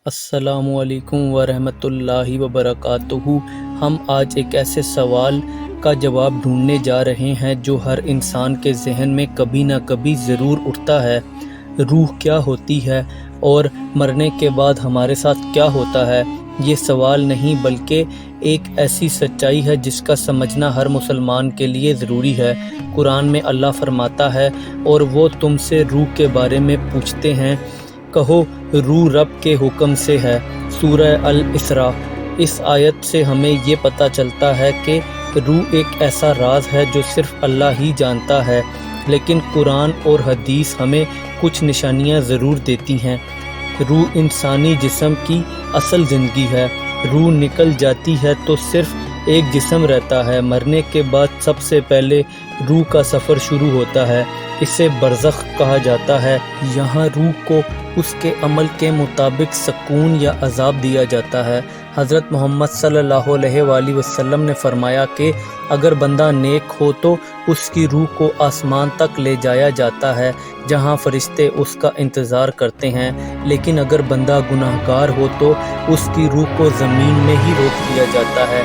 السلام علیکم ورحمۃ اللہ وبرکاتہ۔ ہم آج ایک ایسے سوال کا جواب ڈھونڈنے جا رہے ہیں جو ہر انسان کے ذہن میں کبھی نہ کبھی ضرور اٹھتا ہے۔ روح کیا ہوتی ہے اور مرنے کے بعد ہمارے ساتھ کیا ہوتا ہے؟ یہ سوال نہیں بلکہ ایک ایسی سچائی ہے جس کا سمجھنا ہر مسلمان کے لیے ضروری ہے۔ قرآن میں اللہ فرماتا ہے، اور وہ تم سے روح کے بارے میں پوچھتے ہیں، کہو روح رب کے حکم سے ہے۔ سورہ الاسراء۔ اس آیت سے ہمیں یہ پتہ چلتا ہے کہ روح ایک ایسا راز ہے جو صرف اللہ ہی جانتا ہے، لیکن قرآن اور حدیث ہمیں کچھ نشانیاں ضرور دیتی ہیں۔ روح انسانی جسم کی اصل زندگی ہے۔ روح نکل جاتی ہے تو صرف ایک جسم رہتا ہے۔ مرنے کے بعد سب سے پہلے روح کا سفر شروع ہوتا ہے۔ اسے برزخ کہا جاتا ہے۔ یہاں روح کو اس کے عمل کے مطابق سکون یا عذاب دیا جاتا ہے۔ حضرت محمد صلی اللہ علیہ وآلہ وسلم نے فرمایا کہ اگر بندہ نیک ہو تو اس کی روح کو آسمان تک لے جایا جاتا ہے، جہاں فرشتے اس کا انتظار کرتے ہیں، لیکن اگر بندہ گناہگار ہو تو اس کی روح کو زمین میں ہی روک دیا جاتا ہے۔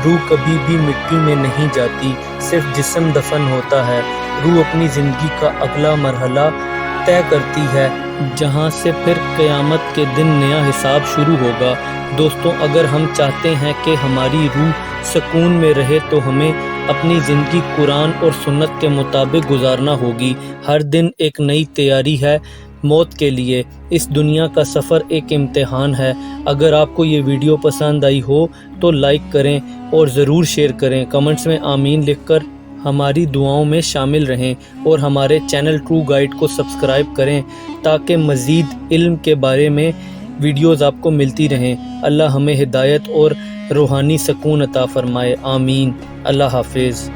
روح کبھی بھی مٹی میں نہیں جاتی، صرف جسم دفن ہوتا ہے۔ روح اپنی زندگی کا اگلا مرحلہ طے کرتی ہے، جہاں سے پھر قیامت کے دن نیا حساب شروع ہوگا۔ دوستوں، اگر ہم چاہتے ہیں کہ ہماری روح سکون میں رہے تو ہمیں اپنی زندگی قرآن اور سنت کے مطابق گزارنا ہوگی۔ ہر دن ایک نئی تیاری ہے موت کے لیے۔ اس دنیا کا سفر ایک امتحان ہے۔ اگر آپ کو یہ ویڈیو پسند آئی ہو تو لائک کریں اور ضرور شیئر کریں۔ کمنٹس میں آمین لکھ کر ہماری دعاؤں میں شامل رہیں، اور ہمارے چینل ٹرو گائیڈ کو سبسکرائب کریں تاکہ مزید علم کے بارے میں ویڈیوز آپ کو ملتی رہیں۔ اللہ ہمیں ہدایت اور روحانی سکون عطا فرمائے۔ آمین۔ اللہ حافظ۔